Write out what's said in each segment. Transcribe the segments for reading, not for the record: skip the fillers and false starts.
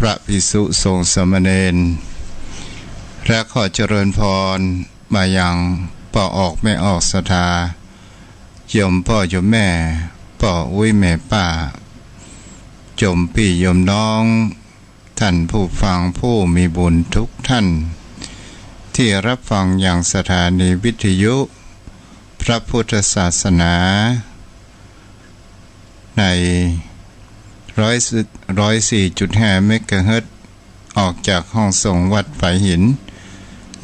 พระภิกษุสงฆ์สามเณรและขอเจริญพรมายังป่อออกไม่ออกศรัทธาโยมพ่อโยมแม่ป่ออุ้ยแม่ป้าโยมพี่โยมน้องท่านผู้ฟังผู้มีบุญทุกท่านที่รับฟังอย่างสถานีวิทยุพระพุทธศาสนาใน104.5 เมกะเฮิรตซ์ออกจากห้องส่งวัดฝายหิน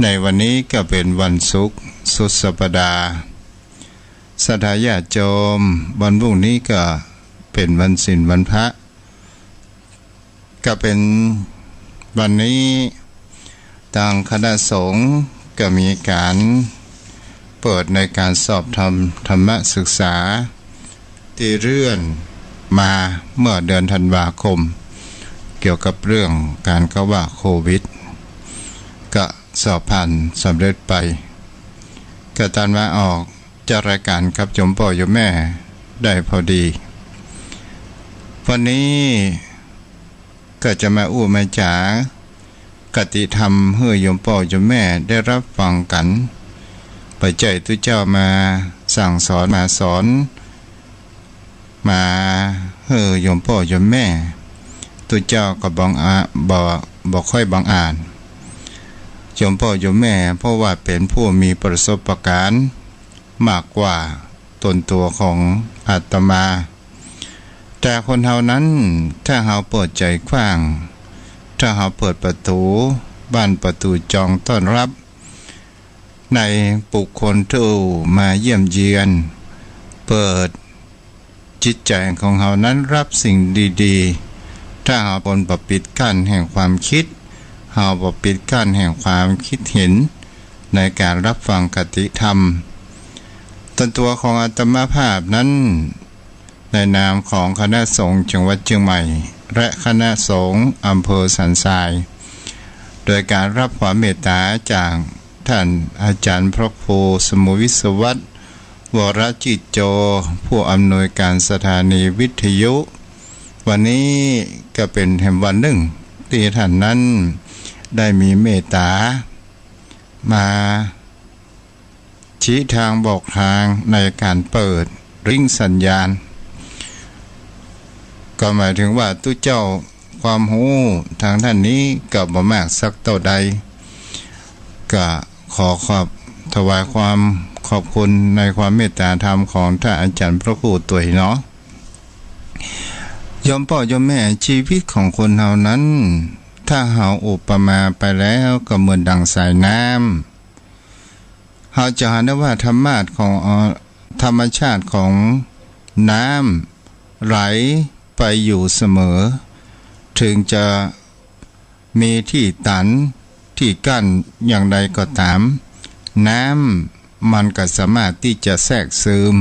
ในวันนี้ก็เป็นวันศุกร์สุดสัปดาห์ศรัทธาญาติโยมวันพรุ่งนี้ก็เป็นวันศีลวันพระก็เป็นวันนี้ทางคณะสงฆ์ก็มีการเปิดในการสอบธรรมศึกษาที่เลื่อนมาเมื่อเดือนธันวาคมเกี่ยวกับเรื่องการเข้าว่าโควิดก็สอบผ่านสำเร็จไปก็ตอนมาออกจะรายการกับโยมพ่อโยมแม่ได้พอดีวันนี้ก็จะมาอู้มาจ๋ากติธรรมเพื่อโยมพ่อโยมแม่ได้รับฟังกันปัจจัยตุเจ้ามาสั่งสอนมาสอนมาเฮ้อโยมพ่อโยมแม่ตุเจ้าก็บอกค่อยบังอ่านโยมพ่อโยมแม่เพราะว่าเป็นผู้มีประสบการณ์มากกว่าตนตัวของอาตมาแต่คนเฮานั้นถ้าเฮาเปิดใจกว้างถ้าเฮาเปิดประตูบ้านประตูจองต้อนรับในบุคคลที่มาเยี่ยมเยียนเปิดจิตใจของเฮานั้นรับสิ่งดีๆถ้าเฮาบนปปิดกั้นแห่งความคิดเฮาปปิดกั้นแห่งความคิดเห็นในการรับฟังคติธรรมตนตัวของอาตมาภาพนั้นในนามของคณะสงฆ์จังหวัดเชียงใหม่และคณะสงฆ์อำเภอสันทรายโดยการรับความเมตตาจากท่านอาจารย์พระครูสมุวิศวัตรวรจิตโจผู้อำนวยการสถานีวิทยุวันนี้ก็เป็นแห่งวันหนึ่งที่ท่านนั้นได้มีเมตตามาชี้ทางบอกทางในการเปิดริ่งสัญญาณก็หมายถึงว่าตู้เจ้าความรู้ทางท่านนี้ก็บ่มากสักเท่าใดก็ขอถวายความขอบคุณในความเมตตาธรรมของท่านอาจารย์พระครูตุ๋ยเนาะโยมพ่อโยมแม่ชีวิตของคนเฮานั้นถ้าเฮาอุปมาไปแล้วก็เหมือนดังสายน้ำเฮาจะเห็นได้ว่าธรรมชาติของน้ำไหลไปอยู่เสมอถึงจะมีที่ตันที่กั้นอย่างใดก็ตามน้ำมันก็สามารถที่จะแทรกซึม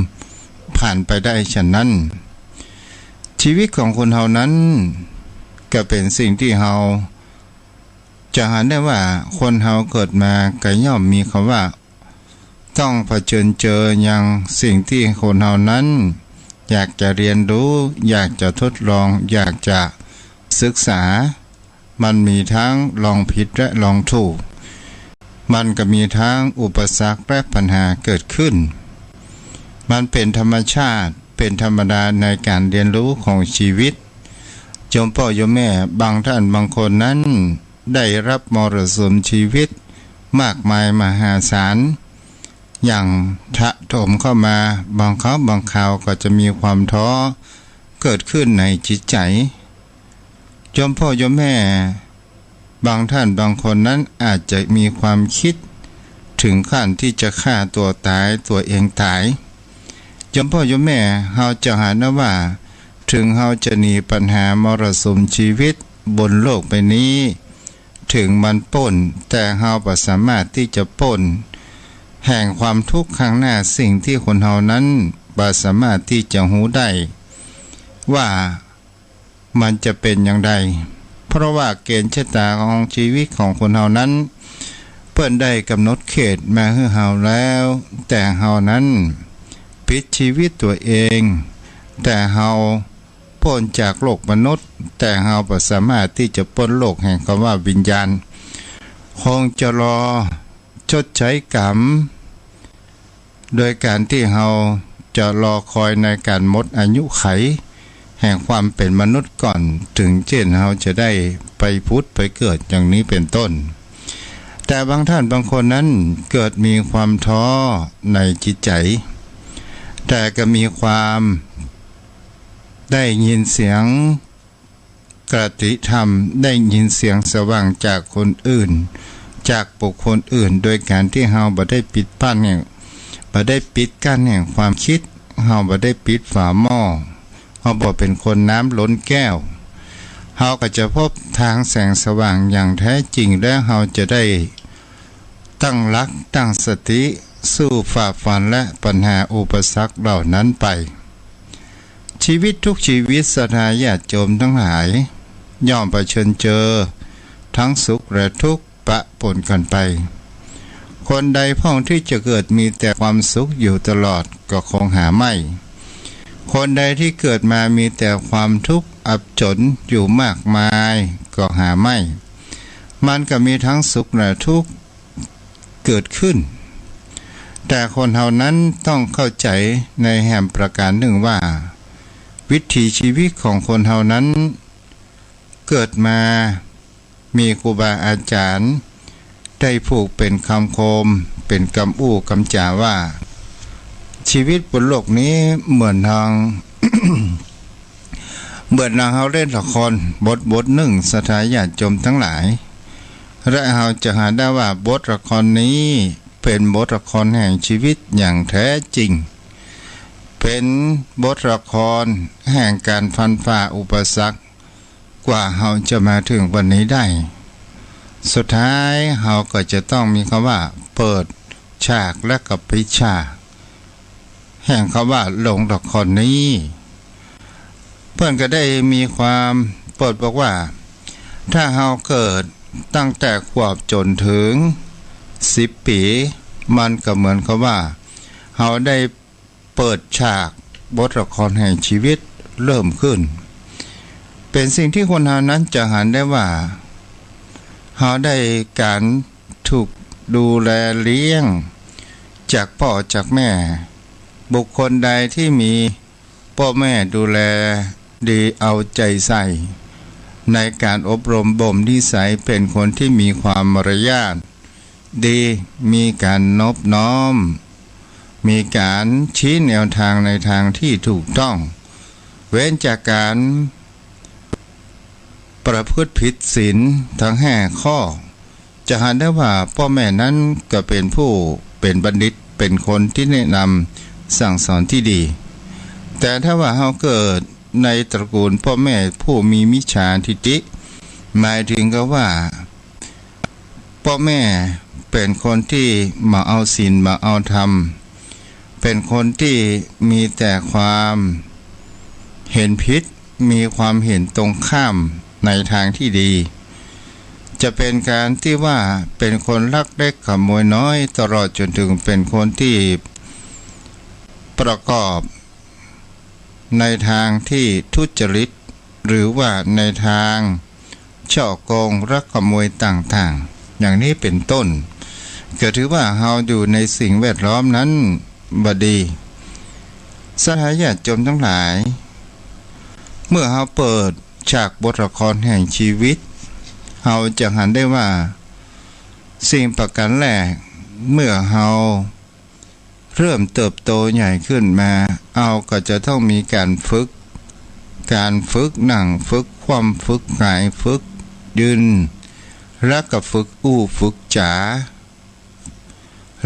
ผ่านไปได้ฉะนั้นชีวิตของคนเฮานั้นก็เป็นสิ่งที่เฮาจะเห็นได้ว่าคนเฮาเกิดมาก็ย่อมมีคำว่าต้องเผชิญเจออย่างสิ่งที่คนเฮานั้นอยากจะเรียนรู้อยากจะทดลองอยากจะศึกษามันมีทั้งลองผิดและลองถูกมันก็มีทั้งอุปสรรคและปัญหาเกิดขึ้นมันเป็นธรรมชาติเป็นธรรมดาในการเรียนรู้ของชีวิตโยมพ่อโยมแม่บางท่านบางคนนั้นได้รับมรสุมชีวิตมากมายมหาศาลอย่างถะโถมเข้ามาบางคราวก็จะมีความท้อเกิดขึ้นในจิตใจโยมพ่อโยมแม่บางท่านบางคนนั้นอาจจะมีความคิดถึงขั้นที่จะฆ่าตัวตายตัวเองตายโยมพ่อโยมแม่เฮาจะหานะว่าถึงเฮาจะหนีปัญหามรสุมชีวิตบนโลกใบนี้ถึงมันป่นแต่เฮาบ่สามารถที่จะป่นแห่งความทุกข์ข้างหน้าสิ่งที่คนเฮานั้นบ่สามารถที่จะรู้ได้ว่ามันจะเป็นอย่างไรเพราะว่าเกณฑ์ชะตาของชีวิตของคนเฮานั้นเพิ่นได้กำหนดเขตมาให้เฮาแล้วแต่เฮานั้นปิดชีวิตตัวเองแต่เฮา พ้นจากโลกมนุษย์แต่เฮาบ่สามารถที่จะพ้นโลกแห่งคำว่าวิญญาณคงจะรอชดใช้กรรมโดยการที่เฮาจะรอคอยในการหมดอายุไขแห่งความเป็นมนุษย์ก่อนถึงเช่นเฮาจะได้ไปพุทธไปเกิดอย่างนี้เป็นต้นแต่บางท่านบางคนนั้นเกิดมีความท้อในจิตใจแต่ก็มีความได้ยินเสียงกติธรรมได้ยินเสียงสว่างจากคนอื่นจากบุคคลอื่นโดยการที่เฮาบ่ได้ปิดกั้นแห่งบ่ได้ปิดกั้นแห่งความคิดเฮาบ่ได้ปิดฝาหม้อเฮาบ่เป็นคนน้ำล้นแก้วเฮาก็จะพบทางแสงสว่างอย่างแท้จริงและเฮาจะได้ตั้งหลักตั้งสติสู้ฝ่าฟันและปัญหาอุปสรรคเหล่านั้นไปชีวิตทุกชีวิตศรัทธาญาติโยมทั้งหลายย่อมเผชิญเจอทั้งสุขและทุกข์ปะปนกันไปคนใดพ้องที่จะเกิดมีแต่ความสุขอยู่ตลอดก็คงหาไม่คนใดที่เกิดมามีแต่ความทุกข์อับจนอยู่มากมายก็หาไม่มันก็มีทั้งสุขและทุกข์เกิดขึ้นแต่คนเฮานั้นต้องเข้าใจในแห่งประการหนึ่งว่าวิถีชีวิตของคนเฮานั้นเกิดมามีครูบาอาจารย์ได้ผูกเป็นคำโคมเป็นคำอู้คำจ่าว่าชีวิตบนโลกนี้เหมือนทาง เหมือนเฮาเล่นละครบทหนึ่งศรัทธาญาติโยมทั้งหลายและเฮาจะหาได้ว่าบทละครนี้เป็นบทละครแห่งชีวิตอย่างแท้จริงเป็นบทละครแห่งการฟันฝ่าอุปสรรคกว่าเฮาจะมาถึงวันนี้ได้สุดท้ายเฮาก็จะต้องมีคำว่าเปิดฉากและกับปิดฉากแห่งคำว่าลงละครนี้เพื่อนก็ได้มีความเปิดบอกว่าถ้าเฮาเกิดตั้งแต่ขวบจนถึง10 ปีมันก็เหมือนกับว่าเฮาได้เปิดฉากบทละครแห่งชีวิตเริ่มขึ้นเป็นสิ่งที่คนเฮานั้นจะหันได้ว่าเฮาได้การถูกดูแลเลี้ยงจากพ่อจากแม่บุคคลใดที่มีพ่อแม่ดูแลดีเอาใจใส่ในการอบรมบ่มนิสัยเป็นคนที่มีความมารยาทดีมีการนอบน้อมมีการชี้แนวทางในทางที่ถูกต้องเว้นจากการประพฤติผิดศีลทั้ง5 ข้อจะหันได้ว่าพ่อแม่นั้นก็เป็นผู้เป็นบัณฑิตเป็นคนที่แนะนำสั่งสอนที่ดีแต่ถ้าว่าเฮาเกิดในตระกูลพ่อแม่ผู้มีมิจฉาทิฏฐิหมายถึงก็ว่าพ่อแม่เป็นคนที่มาเอาศีลมาเอาธรรมเป็นคนที่มีแต่ความเห็นผิดมีความเห็นตรงข้ามในทางที่ดีจะเป็นการที่ว่าเป็นคนลักเล็กขโมยน้อยตลอดจนถึงเป็นคนที่ประกอบในทางที่ทุจริตหรือว่าในทางฉ้อโกงลักขโมยต่างๆอย่างนี้เป็นต้นก็ถือว่าเฮาอยู่ในสิ่งแวดล้อมนั้นบดีศรัทธาญาติโยมทั้งหลายเมื่อเฮาเปิดฉากบทละครแห่งชีวิตเฮาจะหันได้ว่าสิ่งประการแรกเมื่อเฮาเริ่มเติบโตใหญ่ขึ้นมาเอาก็จะต้องมีการฝึกนั่งฝึกคว่ำฝึกหงายฝึกยืนและก็ฝึกอู้ฝึกจ๋า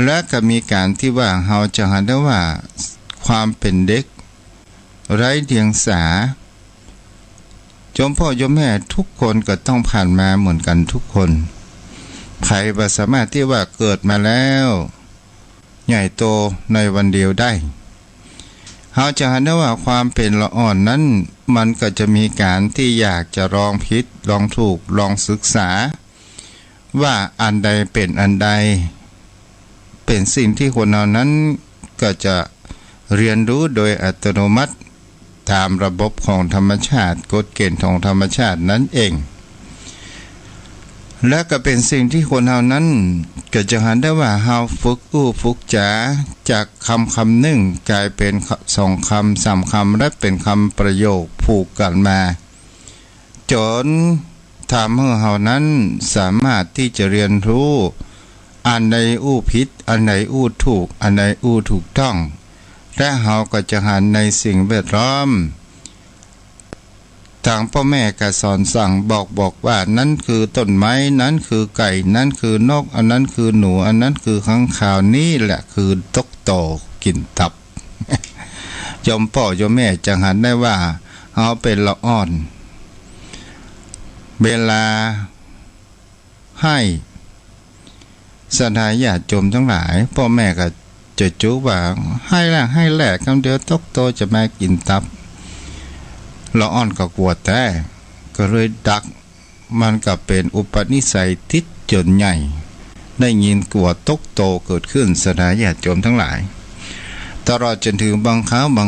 และก็มีการที่ว่าเฮาจะหันได้ว่าความเป็นเด็กไร้เดียงสาโยมพ่อโยมแม่ทุกคนก็ต้องผ่านมาเหมือนกันทุกคนใครบ่สามารถที่ว่าเกิดมาแล้วใหญ่โตในวันเดียวได้เฮาจะเห็นได้ว่าความเป็นละอ่อนนั้นมันก็จะมีการที่อยากจะลองผิดลองถูกลองศึกษาว่าอันใดเป็นอันใดเป็นสิ่งที่คนเหล่านั้นก็จะเรียนรู้โดยอัตโนมัติ ตามระบบของธรรมชาติกฎเกณฑ์ของธรรมชาตินั้นเองและก็เป็นสิ่งที่คนเฮานั้นก็จะหันได้ว่าเฮาฝึกฝึกจาจากคำหนึ่งกลายเป็น2 คำ 3 คำและเป็นคำประโยคผูกกันมาจนทำให้เฮานั้นสามารถที่จะเรียนรู้อันใดผิดอันใดถูกอันใดถูกต้องและเฮาก็จะหันในสิ่งแวดล้อมทางพ่อแม่ก็สอนสั่งบอกว่านั้นคือต้นไม้นั้นคือไก่นั้นคือนกอันนั้นคือหนูอันนั้นคือค้างคาวนี่แหละคือตกโตกินตับ ยมพ่อยมแม่จะหันได้ว่าเฮาเป็นละอ่อนเวลาให้สถาญาติโยมทั้งหลายพ่อแม่ก็จะจูว่าให้แหละคำเดียวตกโตจะมากินตับละอ่อนก็กลัวแต่ก็เลยดักมันก็เป็นอุปนิสัยติดจนใหญ่ได้ยินกลัวตกโตเกิดขึ้นสถาญาติโยมทั้งหลายตลอดจนถึงบางคราวบ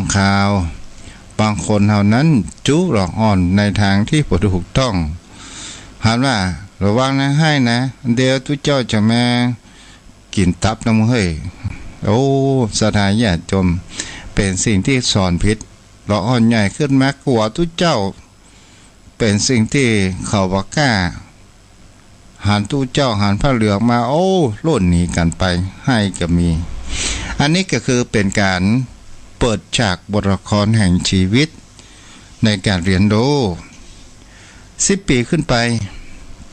างคนเท่านั้นจุละอ่อนในทางที่บ่ถูกต้องหันว่าระวังนะให้นะเดี๋ยวทุกเจ้าจะมากินตับน้ำเฮ้ยโอ้สถาญาติโยมเป็นสิ่งที่สอนผิดละอ่อนใหญ่ขึ้นมากลัวทุกเจ้าเป็นสิ่งที่เขาบ่กล้าหันทุกเจ้าหันผ้าเหลืองมาโอ้ล่นหนีกันไปให้ก็มีอันนี้ก็คือเป็นการเปิดฉากบทละครแห่งชีวิตในการเรียนรู้10 ปีขึ้นไป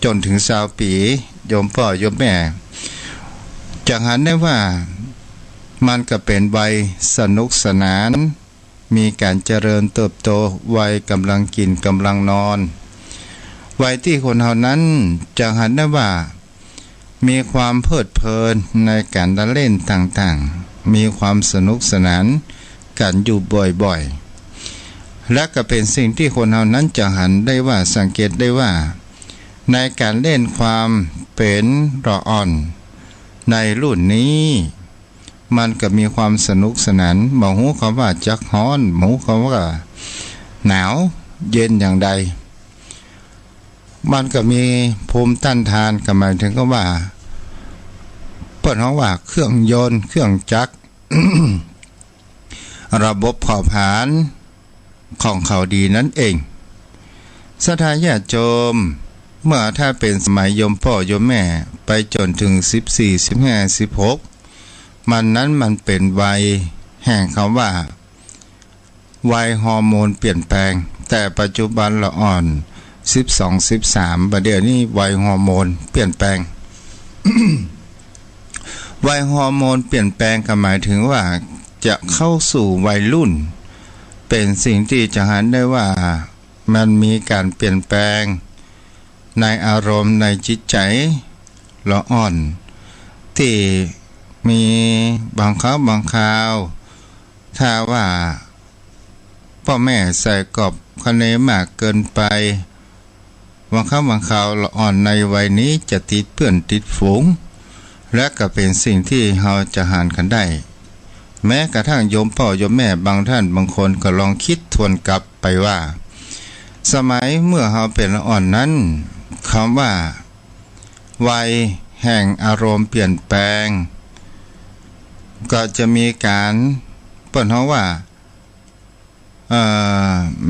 จนถึง20 ปีโยมพ่อโยมแม่จะหันได้ว่ามันก็เป็นวัยสนุกสนานมีการเจริญเติบโตวัยกำลังกินกำลังนอนวัยที่คนเฮานั้นจะหันได้ว่ามีความเพลิดเพลินในการเล่นต่างๆมีความสนุกสนานกันอยู่บ่อยๆและก็เป็นสิ่งที่คนเฮานั้นจะหันได้ว่าสังเกตได้ว่าในการเล่นความเป็นละอ่อนในรุ่นนี้มันก็มีความสนุกสนานบ่ฮู้คำว่าจักฮ้อนบ่ฮู้คำว่าหนาวเย็นอย่างใดมันก็มีภูมิต้านทานก็หมายถึงก็ว่าเปิ้นเฮาว่าเครื่องยนต์เครื่องจักร ระบบเผาผลาญของเขาดีนั่นเองสถาญาติโยมเมื่อถ้าเป็นสมัยโยมพ่อโยมแม่ไปจนถึง14 15 16มันเป็นวัยแห่งคำว่าวัยฮอร์โมนเปลี่ยนแปลงแต่ปัจจุบันละอ่อน12 13ประเดี๋ยวนี้วัยฮอร์โมนเปลี่ยนแปลง วัยฮอร์โมนเปลี่ยนแปลงก็หมายถึงว่าจะเข้าสู่วัยรุ่นเป็นสิ่งที่จะหันได้ว่ามันมีการเปลี่ยนแปลงในอารมณ์ในจิตใจละอ่อนที่มีบางคราวถ้าว่าพ่อแม่ใส่กอบคะเนมากเกินไปบางคราวละอ่อนในวัยนี้จะติดเพื่อนติดฝูงและก็เป็นสิ่งที่เราจะหานกันได้แม้กระทั่งโยมพ่อโยมแม่บางท่านบางคนก็ลองคิดทวนกลับไปว่าสมัยเมื่อเราเป็นละอ่อนนั้นคำว่าวัยแห่งอารมณ์เปลี่ยนแปลงก็จะมีการเปิ้นเฮาว่า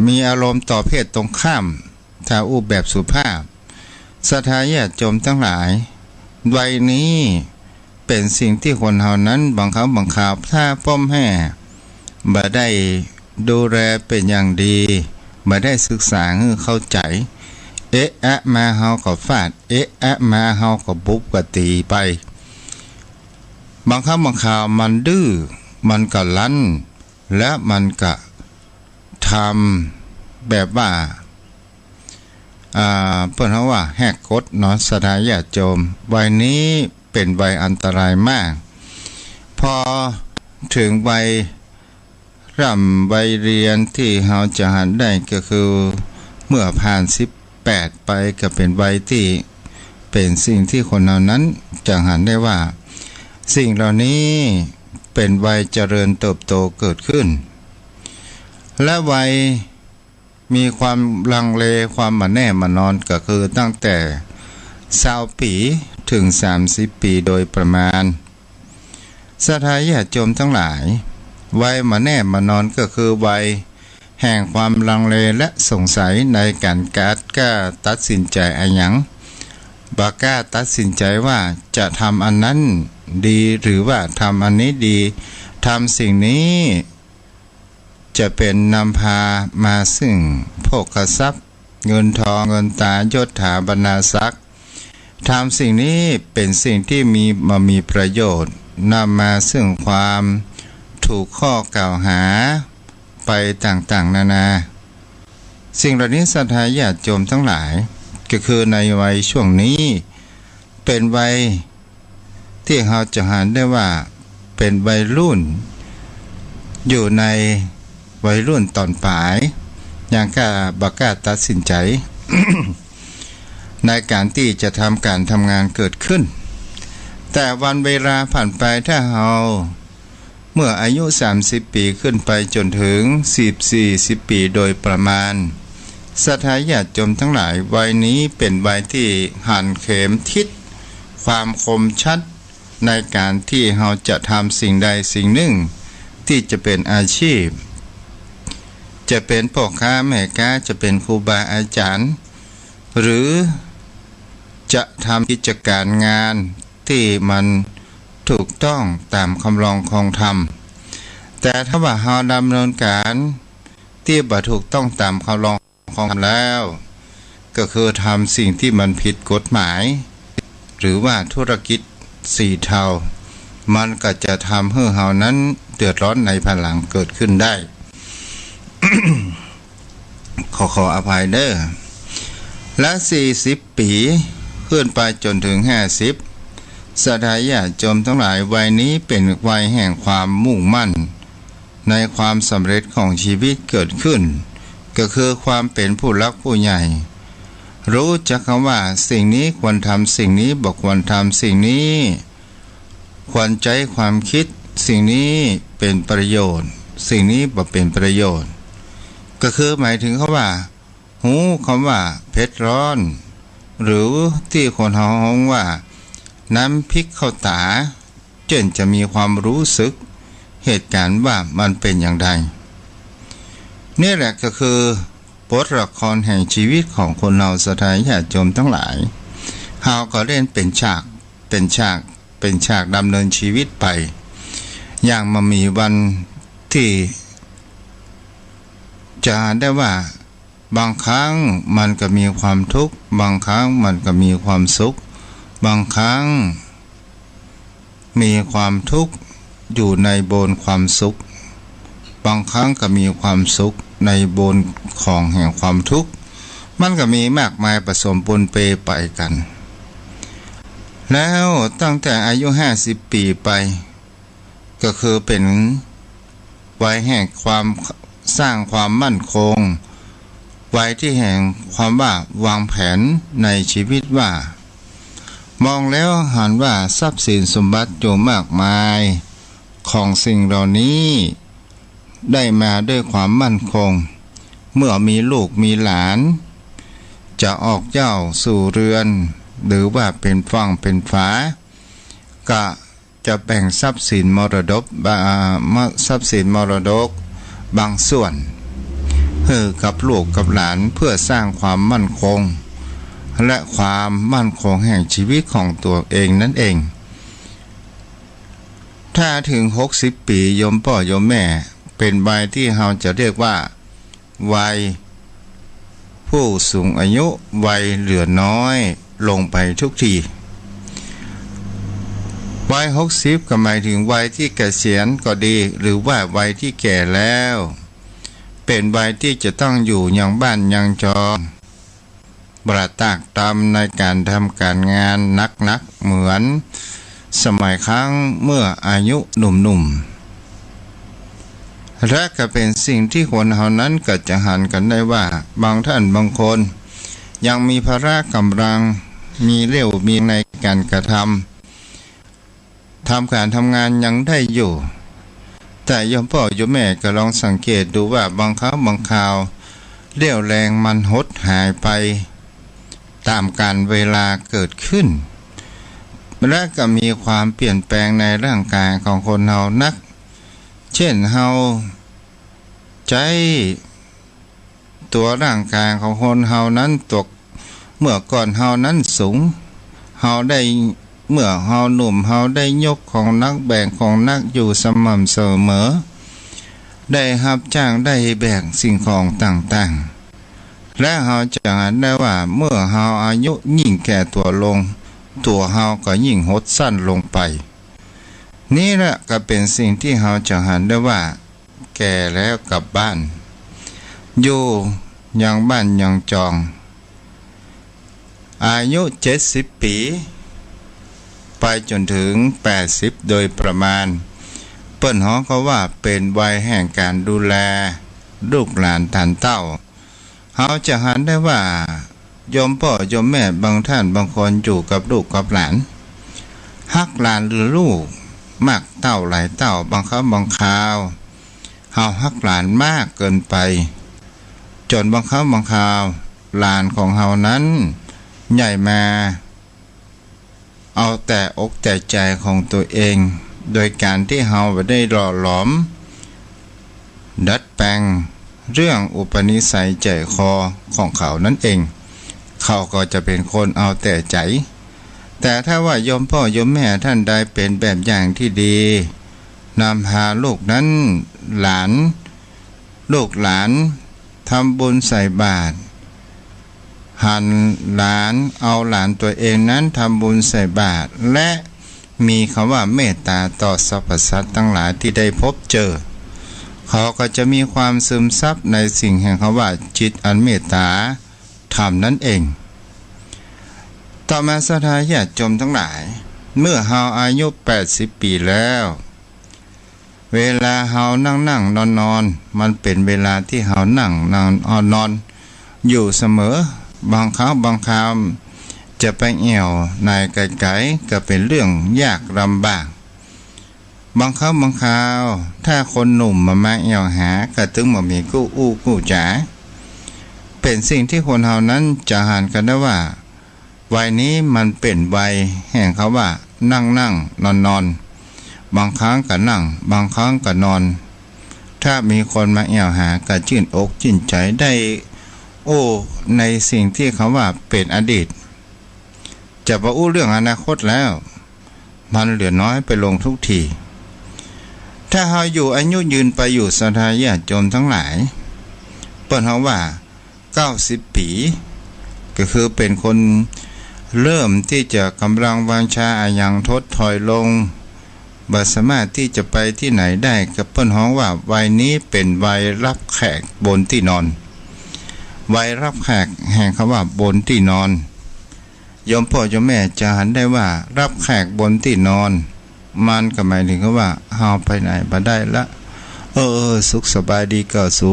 มีอารมณ์ต่อเพศตรงข้ามถ้าแบบสุภาพสถาญาติโยมทั้งหลายวัยนี้เป็นสิ่งที่คนเฮานั้นบางคราวถ้าพ่อแม่บ่ได้ดูแลเป็นอย่างดีบ่ได้ศึกษาให้เข้าใจมาเฮาก็ฟาดมาเฮาก็บุบก็ตีไปบางคราวมันดื้อมันก็ลั่นและมันก็ทำแบบว่าเพิ่นเฮาว่าแหกกฎเนาะสถาญาติโยมวัยนี้เป็นวัยอันตรายมากพอถึงวัยวัยเรียนที่เฮาจะหันได้ก็คือเมื่อผ่าน18ไปก็เป็นวัยที่เป็นสิ่งที่คนเหล่านั้นจะหันได้ว่าสิ่งเหล่านี้เป็นวัยเจริญเติบโตเกิดขึ้น และวัยมีความลังเลความมาแน่มานอนก็คือตั้งแต่20 ปีถึง30 ปีโดยประมาณศรัทธาญาติโยมทั้งหลายวัยมาแน่มานอนก็คือวัยแห่งความลังเลและสงสัยในการกล้าตัดสินใจอะไรหยังบ่กล้าตัดสินใจว่าจะทำอันนั้นดีหรือว่าทำอันนี้ดีทำสิ่งนี้จะเป็นนำพามาซึ่งโภคทรัพย์เงินทองเงินตายศถาบรรณาศักดิ์ทำสิ่งนี้เป็นสิ่งที่มีประโยชน์นำมาซึ่งความถูกข้อกล่าวหาไปต่างๆนานาสิ่งเหล่านี้ศรัทธาญาติโยมทั้งหลายก็คือในวัยช่วงนี้เป็นวัยที่เราจะหันได้ว่าเป็นวัยรุ่นอยู่ในวัยรุ่นตอนปลายยังบ่กล้าตัดสินใจ ในการที่จะทำการทำงานเกิดขึ้นแต่วันเวลาผ่านไปถ้าเราเมื่ออายุ30 ปีขึ้นไปจนถึง40 ปีโดยประมาณศรัทธาญาติโยมทั้งหลายวัยนี้เป็นวัยที่หันเข็มทิศความคมชัดในการที่เราจะทำสิ่งใดสิ่งหนึ่งที่จะเป็นอาชีพจะเป็นพ่อค้าแม่ค้าจะเป็นครูบาอาจารย์หรือจะทำกิจการงานที่มันถูกต้องตามคำลองของธรรมแต่ถ้าว่าเราดำเนินการที่บ่ถูกต้องตามคำลองของธรรมแล้วก็คือทำสิ่งที่มันผิดกฎหมายหรือว่าธุรกิจสีเทามันก็จะทำให้เรานั้นเดือดร้อนในภายหลังเกิดขึ้นได้ ขออภัยเด้อและ40 ปีขึ้นไปจนถึง50ศรัทธาญาติโยมทั้งหลายวัยนี้เป็นวัยแห่งความมุ่งมั่นในความสำเร็จของชีวิตเกิดขึ้นก็คือความเป็นผู้รักผู้ใหญ่รู้จักคำว่าสิ่งนี้ควรทำสิ่งนี้บ่ควรทำสิ่งนี้ควรใจความคิดสิ่งนี้เป็นประโยชน์สิ่งนี้บ่เป็นประโยชน์ก็คือหมายถึงคำว่าหูคำว่าเผ็ดร้อนหรือที่คนเฮาฮ้องว่าน้ำพริกเข้าตาจนจะมีความรู้สึกเหตุการณ์ว่ามันเป็นอย่างไรนี่แหละก็คือบทละครแห่งชีวิตของคนเราศรัทธาญาติโยมทั้งหลายเฮาก็เล่นเป็นฉากดำเนินชีวิตไปอย่างมามีวันที่จะได้ว่าบางครั้งมันก็มีความทุกข์บางครั้งมันก็มีความสุขบางครั้งมีความทุกข์อยู่ในโบนความสุขบางครั้งก็มีความสุขในโบนของแห่งความทุกข์มันก็มีมากมายผสมปนเปไปกันแล้วตั้งแต่อายุ50 ปีไปก็คือเป็นวัยแห่งความสร้างความมั่นคงวัยที่แห่งความว่าวางแผนในชีวิตว่ามองแล้วเห็นว่าทรัพย์สินสมบัติอยู่มากมายของสิ่งเหล่านี้ได้มาด้วยความมั่นคงเมื่อมีลูกมีหลานจะออกเจ้าสู่เรือนหรือว่าเป็นฝั่งเป็นฝาก็จะแบ่งทรัพย์สินมรดกบางส่วนให้กับลูกกับหลานเพื่อสร้างความมั่นคงและความมั่นคงแห่งชีวิตของตัวเองนั่นเองถ้าถึง60 ปีโยมพ่อโยมแม่เป็นวัยที่เราจะเรียกว่าวัยผู้สูงอายุวัยเหลือน้อยลงไปทุกทีวัย60ก็หมายถึงวัยที่เกษียณก็ดีหรือว่าวัยที่แก่แล้วเป็นวัยที่จะต้องอยู่ยังบ้านยังจอประตากตำในการทำการงานนักเหมือนสมัยครั้งเมื่ออายุหนุ่มๆและก็เป็นสิ่งที่คนเหล่านั้นก็จะหันกันได้ว่าบางท่านบางคนยังมีภาระกำลังมีเรี่ยวมีในการกระทำการทำงานยังได้อยู่ แต่โยมพ่อโยมแม่ก็ลองสังเกตดูว่าบางครั้งบางคราวเรี่ยวแรงมันหดหายไปตามกาลเวลาเกิดขึ้นและก็มีความเปลี่ยนแปลงในร่างกายของคนเฮานักเช่นเฮาใจตัวร่างกายของคนเฮานั้นตกเมื่อก่อนเฮานั้นสูงเฮาได้เมื่อเฮาหนุ่มเฮาได้ยกของนักแบกของนักอยู่สม่ำเสมอได้รับจ้างได้แบกสิ่งของต่างๆและเฮาจะเห็นได้ว่าเมื่อเฮาอายุยิ่งแก่ตัวลงตัวเฮาก็ยิ่งหดสั้นลงไปนี่แหละก็เป็นสิ่งที่เฮาจะเห็นได้ว่าแก่แล้วกลับบ้านอยู่ยังบ้านยังจองอายุ70 ปีไปจนถึง80โดยประมาณเปิ้นฮ้องก็ว่าเป็นวัยแห่งการดูแลลูกหลานท่านเต้าเฮาจะเห็นได้ว่าโยมพ่อโยมแม่บางท่านบางคนอยู่กับลูกกับหลานฮักหลานหรือลูกมากเต้าหลายเต้าบางครั้งบางคราวเฮาฮักหลานมากเกินไปจนบางครั้งบางคราวหลานของเฮานั้นใหญ่มาเอาแต่อกแต่ใจของตัวเองโดยการที่เฮาได้หล่อหลอมดัดแปลงเรื่องอุปนิสัยใจคอของเขานั่นเองเขาก็จะเป็นคนเอาแต่ใจแต่ถ้าว่าโยมพ่อโยมแม่ท่านใดเป็นแบบอย่างที่ดีนำพาลูกนั้นหลานลูกหลานทำบุญใส่บาตรหันหลานเอาหลานตัวเองนั้นทำบุญใส่บาตรและมีคำว่าเมตตาต่อสรรพสัตว์ทั้งหลายที่ได้พบเจอเขาก็จะมีความซึมซับในสิ่งแห่งคำว่าจิตอันเมตตาธรรมนั่นเองต่อมาศรัทธาญาติโยมทั้งหลายเมื่อเฮาอายุ80 ปีแล้วเวลาเฮานั่งนอนมันเป็นเวลาที่เฮานั่งนอนอยู่เสมอบางครั้งบางคราวจะไปเอี่ยวในไกลๆก็เป็นเรื่องยากลำบากบางครั้งบางคราวถ้าคนหนุ่มมาเอี่ยวหาก็ถึงบ่มีกู้จ๋าเป็นสิ่งที่คนเฮานั้นจะหันกันได้ว่าวัยนี้มันเป็นวัยแห่งเขาว่านั่งนอนบางครั้งก็นั่งบางครั้งก็นอนถ้ามีคนมาเอี่ยวหาก็ชื่นอกชื่นใจได้ในสิ่งที่เขาว่าเป็นอดีตจะมาเรื่องอนาคตแล้วมันเหลือน้อยไปลงทุกทีถ้าเฮาอยู่อายุยืนไปอยู่ศรัทธาญาติโยมทั้งหลายเปิ้นเฮาว่า90 ปีก็คือเป็นคนเริ่มที่จะกำลังวังชาอย่างทดถอยลงบ่สามารถที่จะไปที่ไหนได้กับเปิ้นฮ้องว่าวัยนี้เป็นวัยรับแขกบนที่นอนวัยรับแขกแห่งคำว่าบนที่นอนโยมพ่อโยมแม่จะหันได้ว่ารับแขกบนที่นอนมันก็หมายถึงว่าเฮาไปไหนบ่ได้ละสุขสบายดีก็สู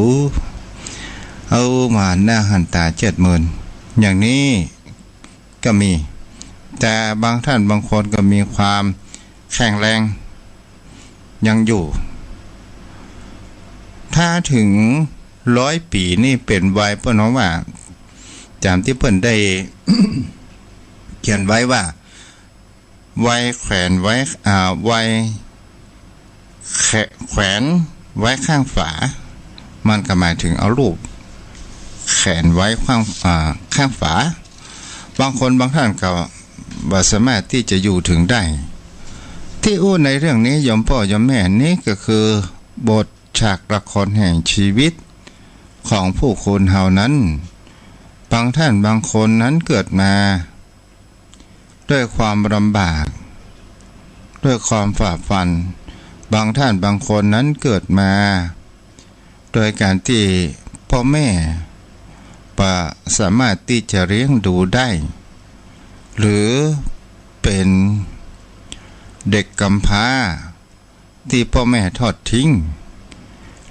มาหน้าหันตา70,000อย่างนี้ก็มีแต่บางท่านบางคนก็มีความแข็งแรงยังอยู่ถ้าถึง100 ปีนี่เป็นวัยเปิ้นว่าตามที่เปิ้นได้ เขียนไว้ว่าวัยแขวนไว้วัยแขวนไว้ข้างฝามันก็หมายถึงเอารูปแขนไว้ข้างฝาบางคนบางท่านก็บ่สามารถที่จะอยู่ถึงได้ที่ในเรื่องนี้โยมพ่อโยมแม่นี่ก็คือบทฉากละครแห่งชีวิตของผู้คนเฮานั้นบางท่านบางคนนั้นเกิดมาด้วยความลำบากด้วยความฝ่าฟันบางท่านบางคนนั้นเกิดมาโดยการที่พ่อแม่สามารถที่จะเลี้ยงดูได้หรือเป็นเด็กกำพร้าที่พ่อแม่ทอดทิ้ง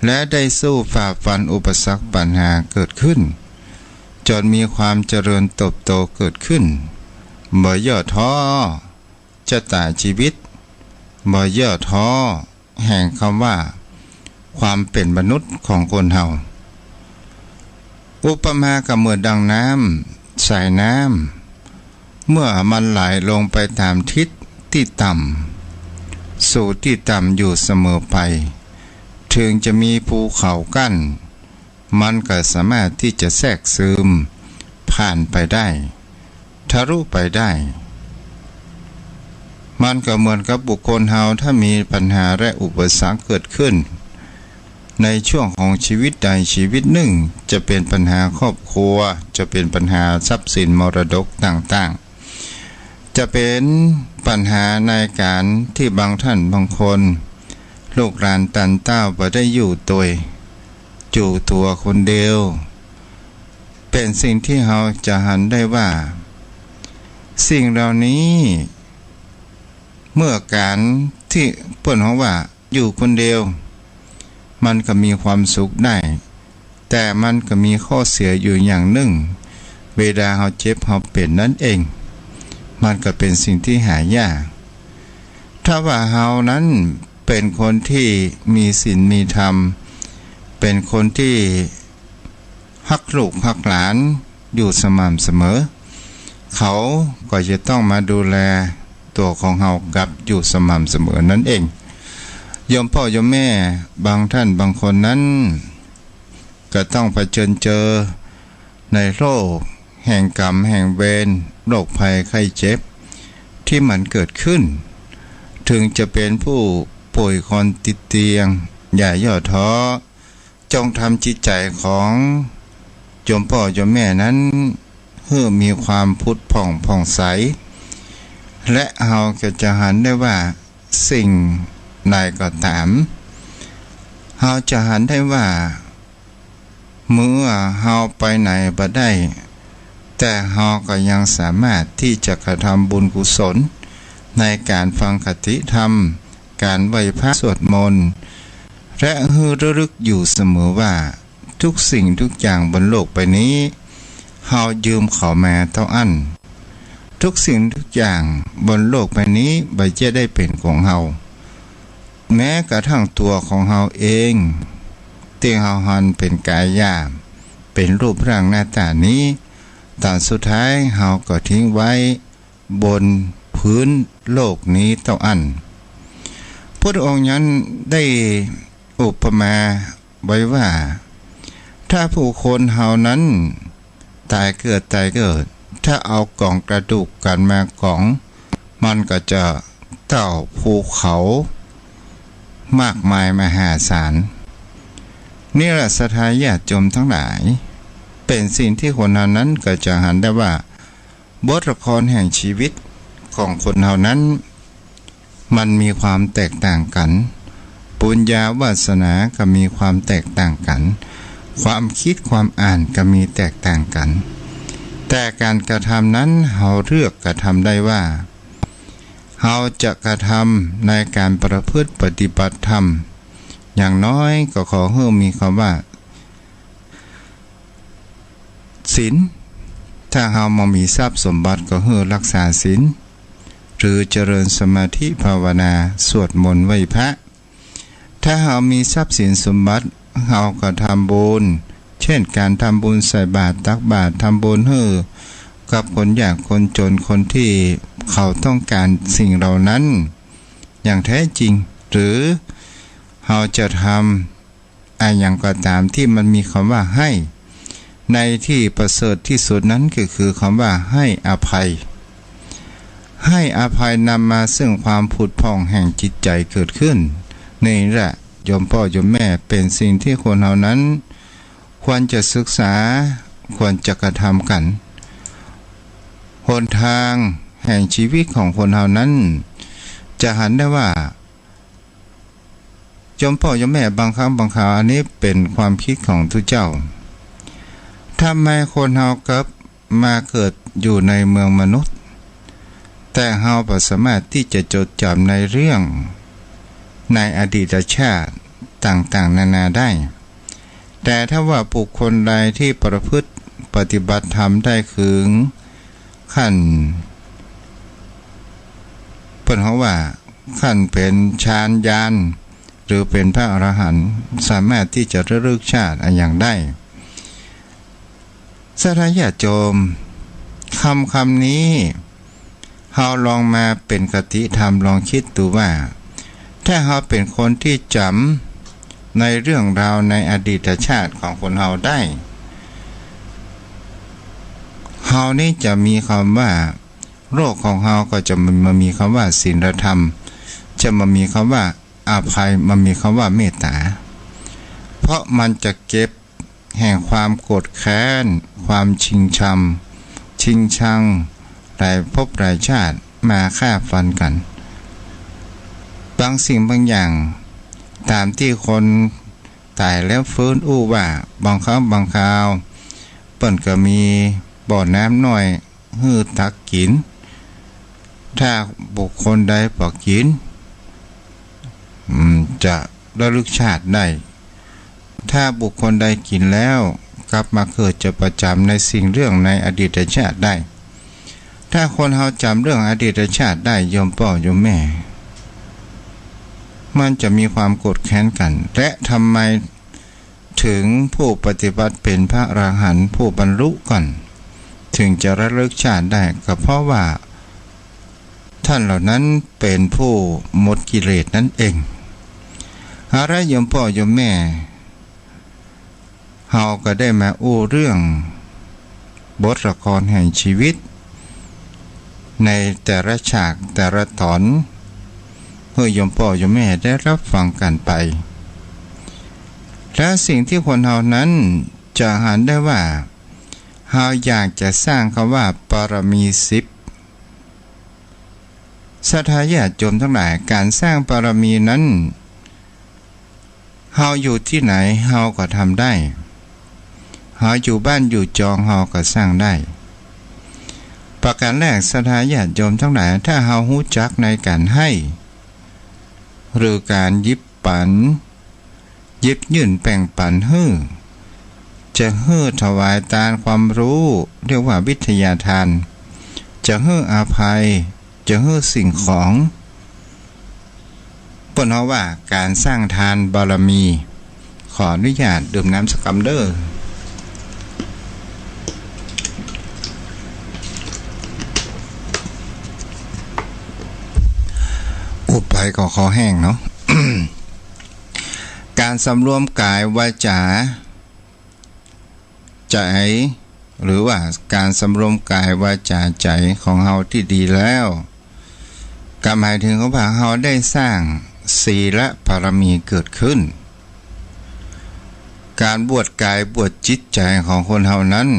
และได้สู้ฝ่าฟันอุปสรรคปัญหาเกิดขึ้นจนมีความเจริญเติบโตเกิดขึ้นบ่ย่อท้อจะตายชีวิตบ่ย่อท้อแห่งคำว่า ความเป็นมนุษย์ของคนเฮาอุปมากับเหมือนดังน้ำสายน้ำเมื่อมันไหลลงไปตามทิศที่ต่ำสู่ที่ต่ำอยู่เสมอไปถึงจะมีภูเขากั้นมันก็สามารถที่จะแทรกซึมผ่านไปได้ทะลุไปได้มันก็เหมือนกับบุคคลเฮาถ้ามีปัญหาและอุปสรรคเกิดขึ้นในช่วงของชีวิตใดชีวิตหนึ่งจะเป็นปัญหาครอบครัวจะเป็นปัญหาทรัพย์สินมรดกต่างๆจะเป็นปัญหาในการที่บางท่านบางคนลูกหลานตันเต้าบ่ได้อยู่ตัวคนเดียวเป็นสิ่งที่เราจะหันได้ว่าสิ่งเหล่านี้เมื่อการที่เปิ้นเขาว่าอยู่คนเดียวมันก็มีความสุขได้แต่มันก็มีข้อเสียอยู่อย่างหนึ่งเวลาเราเจ็บเราเป็นนั่นเองมันก็เป็นสิ่งที่หายากถ้าว่าเรานั้นเป็นคนที่มีศีลมีธรรมเป็นคนที่ฮักลูกฮักหลานอยู่สม่ำเสมอเขาก็จะต้องมาดูแลตัวของเรากับอยู่สม่ำเสมอนั่นเองโยมพ่อโยมแม่บางท่านบางคนนั้นก็ต้องเผชิญเจอในโรคแห่งกรรมแห่งเวรโรคภัยไข้เจ็บที่มันเกิดขึ้นถึงจะเป็นผู้ป่วยคนติดเตียงอย่าย่อท้อจงทำจิตใจของโยมพ่อโยมแม่นั้นให้มีความพุทธผ่องใสและเราก็จะหันได้ว่าสิ่งใดก็ตามเราจะหันได้ว่าเมื่อเราไปไหนบ่ได้แต่เราก็ยังสามารถที่จะกระทำบุญกุศลในการฟังคติธรรมการไหว้พระสวดมนต์และให้ระลึกอยู่เสมอว่าทุกสิ่งทุกอย่างบนโลกใบนี้เรายืมเขามาเท่าอันทุกสิ่งทุกอย่างบนโลกใบนี้ใบจะได้เป็นของเราแม้กระทั่งตัวของเราเองที่เราหันเป็นกายหยาบเป็นรูปร่างหน้าตานี้ตอนสุดท้ายเราก็ทิ้งไว้บนพื้นโลกนี้เท่าอันพระองค์นั้นได้อุปมาไว้ว่าถ้าผู้คนเฮานั้นตายเกิดถ้าเอากล่องกระดูกกันมากล่องมันก็จะเต่าภูเขามากมายมหาศาลนี่แหละศรัทธาญาติโยมทั้งหลายเป็นสิ่งที่คนเหล่านั้นก็จะหันได้ว่าบทละครแห่งชีวิตของคนเหล่านั้นมันมีความแตกต่างกันปุญญาวาสนาก็มีความแตกต่างกันความคิดความอ่านก็มีแตกต่างกันแต่การกระทำนั้นเราเลือกกระทำได้ว่าเราจะกระทำในการประพฤติปฏิบัติธรรมอย่างน้อยก็ขอให้มีคำว่าศีลถ้าเรามามีทรัพย์สมบัติก็ให้รักษาศีลหรือเจริญสมาธิภาวนาสวดมนต์ไหว้พระถ้าเรามีทรัพย์สินสมบัติเราก็ทำบุญเช่นการทำบุญใส่บาตรตักบาตรทำบุญให้กับคนยากคนจนคนที่เขาต้องการสิ่งเหล่านั้นอย่างแท้จริงหรือเราจะทำอะไรอย่างก็ตามที่มันมีคำว่าให้ในที่ประเสริฐที่สุดนั้นก็คือคำว่าให้อภัยนำมาซึ่งความผุดผ่องแห่งจิตใจเกิดขึ้นนี่แหละโยมพ่อโยมแม่เป็นสิ่งที่คนเหล่านั้นควรจะศึกษาควรจะกระทำกันหนทางแห่งชีวิตของคนเหล่านั้นจะหันได้ว่าโยมพ่อโยมแม่บางครั้งบางคราวอันนี้เป็นความคิดของทุกเจ้าทำไมคนเฮากับมาเกิดอยู่ในเมืองมนุษย์แต่เฮาบ่สามารถที่จะจดจำในเรื่องในอดีตชาติต่างๆนานาได้แต่ถ้าว่าบุคคลใดที่ประพฤติปฏิบัติธรรมได้ถึงขั้นเพิ่นว่าขั้นเป็นฌานญาณ หรือเป็นพระอรหันต์สามารถที่จะระลึกชาติอย่างได้ศรัทธาญาติโยมคำนี้เฮาลองมาเป็นคติธรรมลองคิดดูว่าถ้าเฮาเป็นคนที่จำในเรื่องราวในอดีตชาติของคนเฮาได้เฮานี่จะมีคำว่าโรคของเฮาก็จะมามีคำว่าศีลธรรมจะมามีคำว่าอาภัยมันมีคำว่าเมตตาเพราะมันจะเก็บแห่งความโกรธแค้นความชิงชังหลายภพหลายชาติมาฆ่าฟันกันบางสิ่งบางอย่างตามที่คนตายแล้วฟื้นอู้ว่าบางครั้งบางคราวเปิ้นก็มีบ่อน้ำน้อยฮื้อตักกินถ้าบุคคลใดปอกกินจะระลึกชาติได้ถ้าบุคคลใดกินแล้วกลับมาเกิดจะประจำในสิ่งเรื่องในอดีตชาติได้ถ้าคนเฮาจำเรื่องอดีตชาติได้ยมพ่อยมแม่มันจะมีความโกรธแค้นกันและทำไมถึงผู้ปฏิบัติเป็นพระอรหันต์ผู้บรรลุก่อนถึงจะระลึกชาติได้ก็เพราะว่าท่านเหล่านั้นเป็นผู้หมดกิเลสนั่นเองอะไรยมพ่อยมแม่เฮาก็ได้มาอู้เรื่องบทละครแห่งชีวิตในแต่ละฉากแต่ละตอนเพื่อยมพ่อยมแม่ได้รับฟังกันไปและสิ่งที่คนเฮานั้นจะหันได้ว่าเฮาอยากจะสร้างคำว่าปรมี10ศรัทธาญาติโยมทั้งหลายการสร้างปรมีนั้นเฮาอยู่ที่ไหนเฮาก็ทำได้เฮาอยู่บ้านอยู่จองเฮาก็สร้างได้ประการแรกศรัทธาญาติโยมทั้งหลายถ้าเฮารู้จักในการให้หรือการยิบปันยิบยื่นแบ่งปันจะถวายทานความรู้เรียกว่าวิทยาทานจะอาภัยจะสิ่งของเปิ้นเฮาว่าการสร้างทานบารมีขออนุญาตดื่มน้ำสักกำเด้ออุบไปก็คอแห้งเนาะ การสำรวมกายวาจาใจหรือว่าการสำรวมกายวาจาใจของเฮาที่ดีแล้วก็หมายถึงว่าเฮาได้สร้างศีลบารมีเกิดขึ้นการบวชกายบวชจิตใจของคนเฮานั้น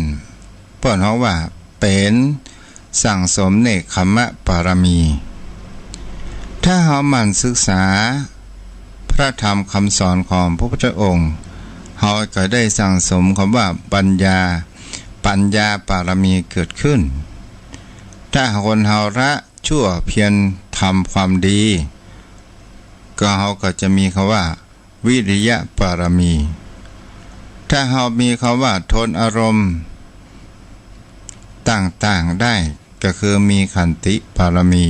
เปิ้นเฮาว่าเป็นสั่งสมเนกขมะบารมีถ้าเฮาหมั่นศึกษาพระธรรมคำสอนของพระพุทธองค์เฮาก็ได้สั่งสมคำว่าปัญญาบารมีเกิดขึ้นถ้าคนเฮาละชั่วเพียรทำความดีก็เฮาก็จะมีคำว่าวิริยะบารมีถ้าเฮามีคำว่าทนอารมณ์ต่างๆได้ก็คือมีขันติบารมี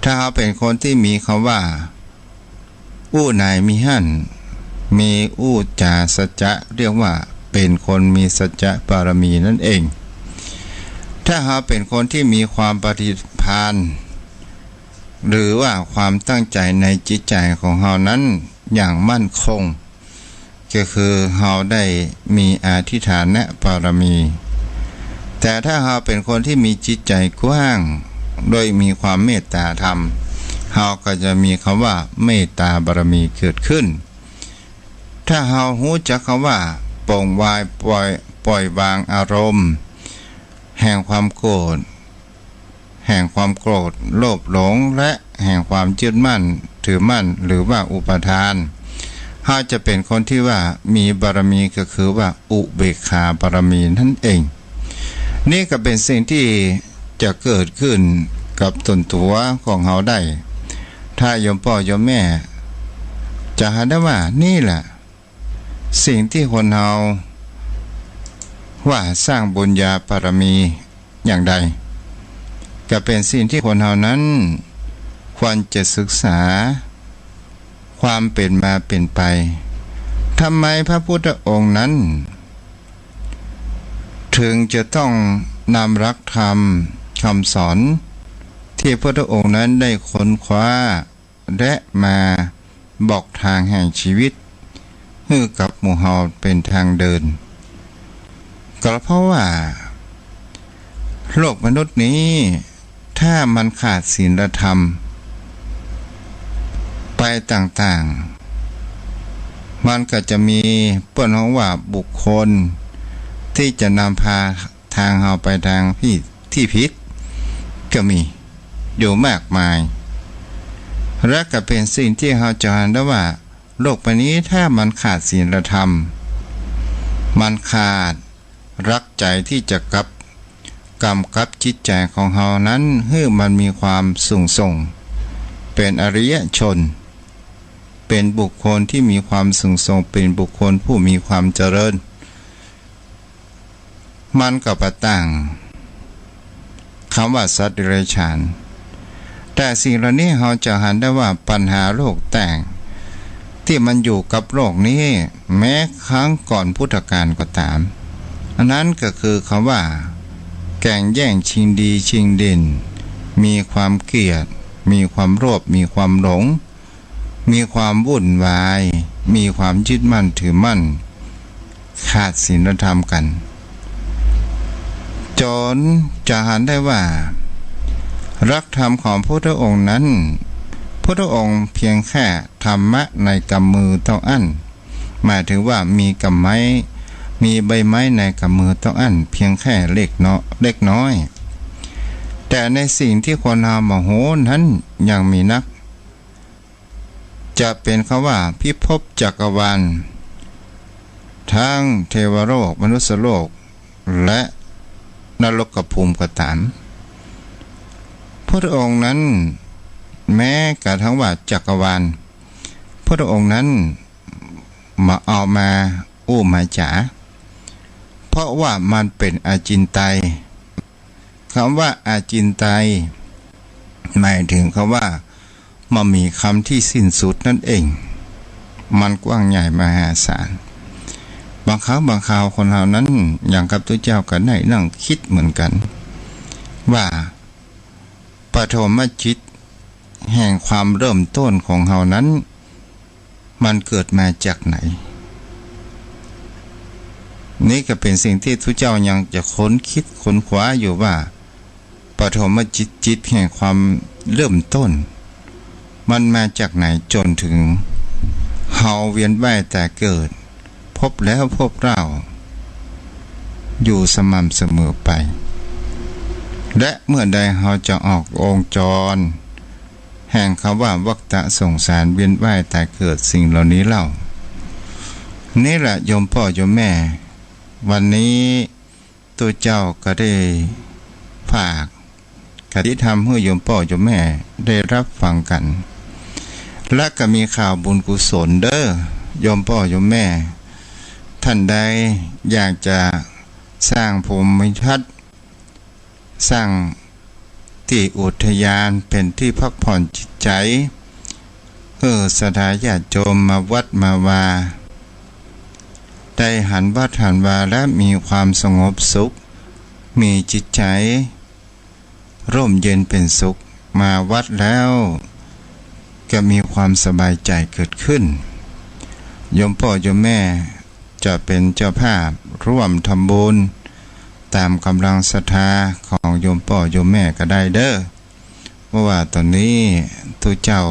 ถ้าเฮาเป็นคนที่มีคำว่าอู้นายมีหั่นมีอู้จาสัจจะเรียกว่าเป็นคนมีสัจจะบารมีนั่นเองถ้าเฮาเป็นคนที่มีความปฏิภาณหรือว่าความตั้งใจในจิตใจของเฮานั้นอย่างมั่นคงก็คือเฮาได้มีอธิษฐานบารมีแต่ถ้าเฮาเป็นคนที่มีจิตใจกว้างโดยมีความเมตตาธรรมเฮาก็จะมีคำว่าเมตตาบารมีเกิดขึ้นถ้าเฮารู้จักคำว่าปล่อยวางอารมณ์แห่งความโกรธโลภหลงและแห่งความยึดมั่นถือมั่นหรือว่าอุปทานเฮาจะเป็นคนที่ว่ามีบารมีก็คือว่าอุเบกขาบารมีนั่นเองนี่ก็เป็นสิ่งที่จะเกิดขึ้นกับตนตัวของเฮาได้ถ้าโยมพ่อโยมแม่จะหาได้ว่านี่แหละสิ่งที่คนเฮาว่าสร้างบุญญาบารมีอย่างใดก็เป็นสิ่งที่คนเฮานั้นควรจะศึกษาค ความเป็นมาเป็นไปทำไมพระพุทธองค์นั้นถึงจะต้องนำรักธรรมคำสอนที่พระพุทธองค์นั้นได้ค้นคว้าและมาบอกทางแห่งชีวิตให้กับหมู่เฮาเป็นทางเดินก็เพราะว่าโลกมนุษย์นี้ถ้ามันขาดศีลธรรมไปต่างๆมันก็จะมีเปิ้นของว่าบุคคลที่จะนำพาทางเฮาไปทางที่ผิดก็มีอยู่มากมายและก็เป็นสิ่งที่เฮาจะเห็นได้ว่าโลกใบนี้ถ้ามันขาดศีลธรรมมันขาดรักใจที่จะกำกับจิตใจของเฮานั้นให้มันมีความสูงส่งเป็นอริยชนเป็นบุคคลที่มีความสูงส่งเป็นบุคคลผู้มีความเจริญมันก็ประต่างคำว่าสัตว์เดรัจฉานแต่สิ่งเหล่านี้เราจะเห็นได้ว่าปัญหาโลกแต่งที่มันอยู่กับโลกนี้แม้ครั้งก่อนพุทธกาลก็ตามอันนั้นก็คือคำว่าแก่งแย่งชิงดีชิงเด่นมีความเกลียดมีความโลภมีความหลงมีความวุ่นวายมีความยึดมั่นถือมั่นขาดศีลธรรมกันจนจะเห็นได้ว่ารักธรรมของพระพุทธองค์นั้นพระพุทธองค์เพียงแค่ธรรมะในกำมือเท่าอั้นหมายถึงว่ามีกำไม้มีใบไม้ในกำมือเท่าอั้นเพียงแค่เล็กน้อยแต่ในสิ่งที่คนเราโมโหนั้นยังมีนักจะเป็นคำว่าพิภพจักรวาลทั้งเทวโลกมนุษยโลกและนรกภูมิก็ตามพระองค์นั้นแม้กระทั่งว่าจักรวาลพระองค์นั้นมาเอามาอู้มาจ๋าเพราะว่ามันเป็นอาจินไตยคำว่าอาจินไตยหมายถึงคำว่ามันมีคำที่สิ้นสุดนั่นเองมันกว้างใหญ่มหาศาลบางครั้งบางคราวคนเรานั้นอย่างกับตัวเจ้าก็ได้นั่งคิดเหมือนกันว่าปฐมจิตแห่งความเริ่มต้นของเรานั้นมันเกิดมาจากไหนนี่ก็เป็นสิ่งที่ทุกเจ้ายังจะค้นคิดค้นคว้าอยู่ว่าปฐมจิตแห่งความเริ่มต้นมันมาจากไหนจนถึงเฮาเวียนว่ายแต่เกิดพบแล้วพบเล่าอยู่สม่ำเสมอไปและเมื่อใดเฮาจะออกองค์จรแห่งคำว่าวัฏฏะสงสารเวียนว่ายแต่เกิดสิ่งเหล่านี้เล่านี่แหละโยมพ่อโยมแม่วันนี้ตัวเจ้าก็ได้ฝากคติธรรมให้โยมพ่อโยมแม่ได้รับฟังกันและก็มีข่าวบุญกุศลเด้อโยมพ่อโยมแม่ท่านใดอยากจะสร้างภูมิทัศน์สร้างที่อุทยานเป็นที่พักผ่อนจิตใจสถานญาติโยมมาวัดมาวาได้หันวัดหันวาและมีความสงบสุขมีจิตใจร่มเย็นเป็นสุขมาวัดแล้วก็มีความสบายใจเกิดขึ้นโยมพ่อโยมแม่จะเป็นเจ้าภาพร่วมทำบุญตามกำลังศรัทธาของโยมพ่อโยมแม่ก็ได้เด้อเพราะว่าตอนนี้ทุกเจ้า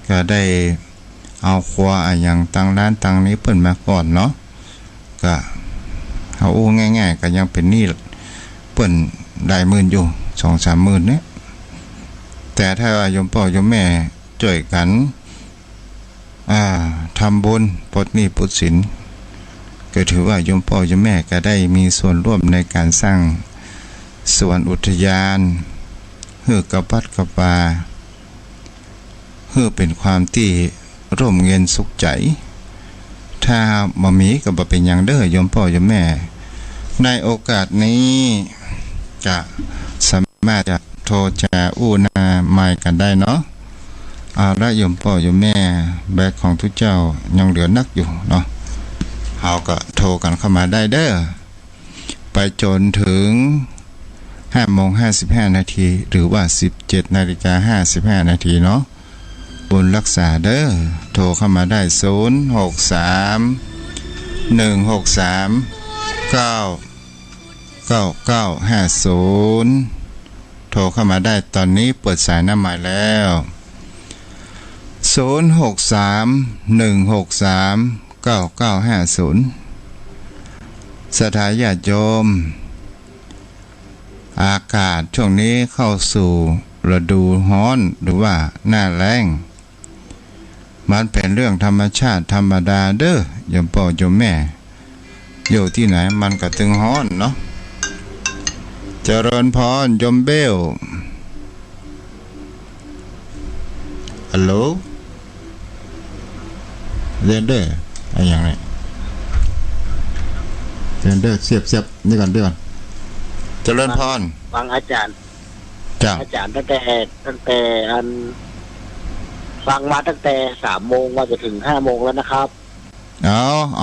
ก็ได้เอาครัวอย่างตั้งร้านตั้งนี้เปิ่นมาก่อนเนาะก็เอาอู้ง่ายๆก็ยังเป็นหนี้เปิ่นได้หมื่นอยู่ 2-3 หมื่นเนี่ยแต่ถ้าโยมพ่อโยมแม่ช่วยกันทำบุญปลดหนี้ปลดสินก็ถือว่าโยมพ่อโยมแม่ก็ได้มีส่วนร่วมในการสร้างสวนอุทยานเพื่อกระปัดกระปาเพื่อเป็นความที่ร่มเย็นสุขใจถ้าบ่มีก็บ่เป็นอย่างเด้อโยมพ่อโยมแม่ในโอกาสนี้จะสามารถจะโทรจะอู้นาหมายกันได้เนาะ และโยมพ่อโยมแม่แบกของทุกเจ้ายังเหลือนักอยู่เนาะเราก็โทรกันเข้ามาได้เด้อไปจนถึง5:55 นาทีหรือว่า17:55 นาทีเนาะบุญรักษาเด้อโทรเข้ามาได้063-163-99950โทรเข้ามาได้ตอนนี้เปิดสายหน้าใหม่แล้ว063-163-9950สถาญาติโยมอากาศช่วงนี้เข้าสู่ฤดูร้อนหรือว่าหน้าแล้งมันเป็นเรื่องธรรมชาติธรรมดาเด้อโยมพ่อโยมแม่อยู่ที่ไหนมันก็ตึงร้อนเนาะเจริญพรโยมเบลฮัลโหลเรนเดอร์อะไรอย่างนี้เรนเดอร์เสียบนี่ก่อนเจริญพรฟังอาจารย์อาจารย์ตั้งแต่อันฟังมาตั้งแต่3:00ว่าจะถึง5:00แล้วนะครับเอ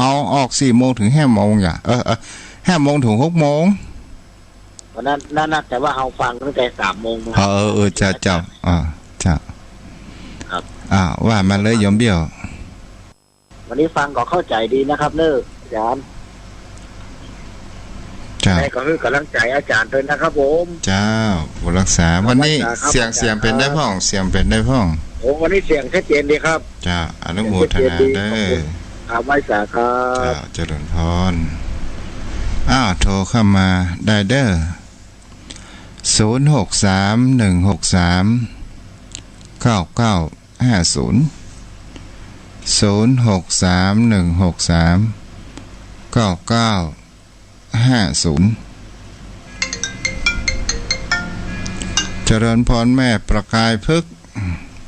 าออก4:00ถึง5:00อย่า5:00ถึง6:00วันนั้นนั่นแต่ว่าเราฟังตั้งแต่3:00จ้าเจ้าครับว่ามาเลยโยมเบี้ยววันนี้ฟังก็เข้าใจดีนะครับเนอะอาจารย์ได้ก็คือกำลังใจอาจารย์ด้วยนะครับผมเจ้าบุรักษาวันนี้เสียงเป็นได้พ่องเสียงเป็นได้พ่องโอ้วันนี้เสียงชัดเจนดีครับจ้าอนุโมทนาเด้อไว้สาครับเจริญพรโทรเข้ามาได้เด้อ063-163-9950เจริญพรแม่ประกายพึก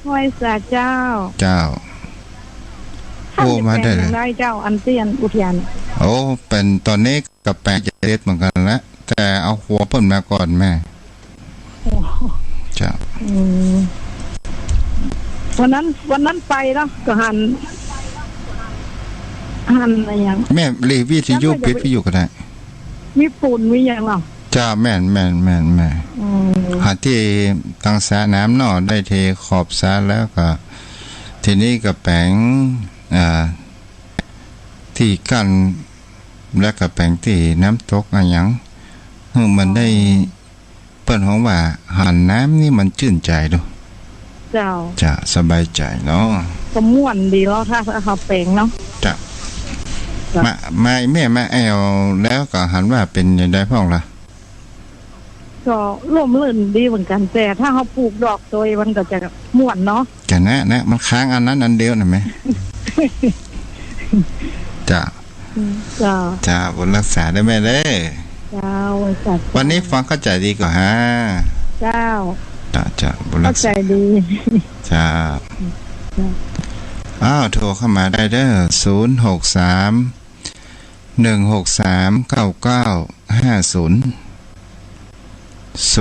ไหว้สาเจ้าโอ้มาได้เจ้าอันเตียนอุทยานโอ้เป็นตอนนี้กับแปลงเจ็ดเหมือนกันแล้วแต่เอาหัวเพิ่นมาก่อนแม่เจ้าวันนั้นไปเนาะก็หันอะไรอย่างแม่รีวิทยุปิดวิทยุก็ได้มีฝุ่นมีอย่างหรอจ้าแม่หาที่ตั้งสระน้ำนอได้เทขอบสระแล้วก็ทีนี้ก็แปลงที่กั้นและก็แปลงที่น้ำตกอะไรอย่างมันได้เปิ้นของว่าหันน้ำนี่มันชื่นใจดูจะสบายใจเนาะก็ม่วนดีแล้วถ้าเขาแปลงเนาะจ้ะมาแม่มาแอลแล้วก็หันว่าเป็นยังไงพ่องล่ะก็ร่มรื่นดีเหมือนกันแต่ถ้าเขาปลูกดอกโดยมันก็จะม่วนเนาะจะนะมันค้างอันนั้นอันเดียวนะไหมจ้าบนรักษาได้ไหมเลยวันนี้ฟังเข้าใจดีกว่าฮะจ้าบนรักษาเข้าใจดีจ้าโทรเข้ามาได้เด้อ063-163-9950 063-163-9950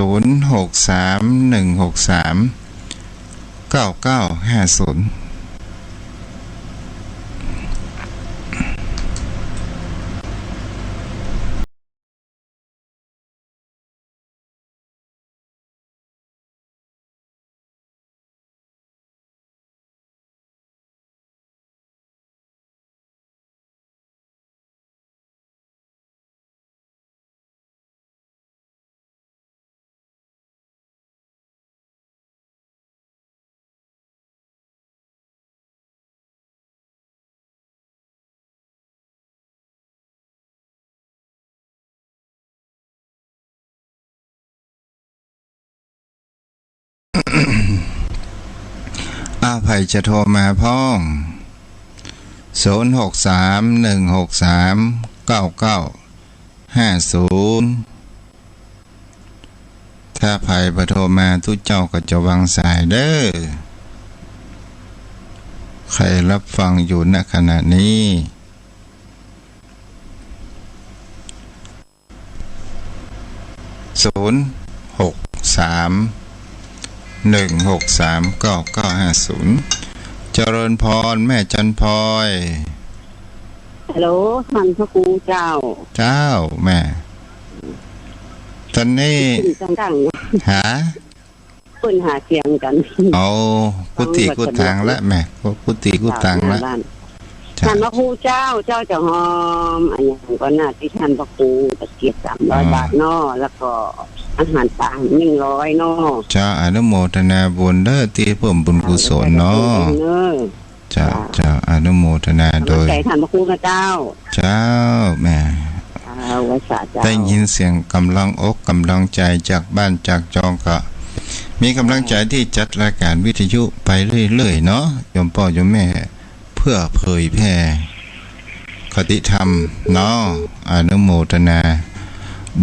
ไผจะโทรมาพ้อง063-163-9950ถ้าไผบ่โทรมาทุกเจ้าก็จะวางสายเด้อใครรับฟังอยู่ณขณะนี้063-163-9950 เจริญพรแม่จันพลอยฮัลโหลท่านพระครูเจ้าแม่ตอนนี้หาเปิ้นหาเสียงกันเอากุฏิกุตังละแม่กุฏิกุตังละท่านพระครูเจ้าจะหอมอันอย่างก็น่าที่ท่านพระครูตะเกียบ300 บาทเนาะแล้วก็อาหารต่าง100เนาะจ้าอนุโมทนาบุญเด้อที่เพิ่มบุญกุศลเนาะจ้าอนุโมทนาโดยท่านพระครูเจ้าแม่ได้ยินเสียงกำลังอกกำลังใจจากบ้านจากจองก็มีกำลังใจที่จัดรายการวิทยุไปเรื่อยๆเนาะโยมพ่อโยมแม่เพื่อเผยแผ่คติธรรมเนาะอนุโมทนา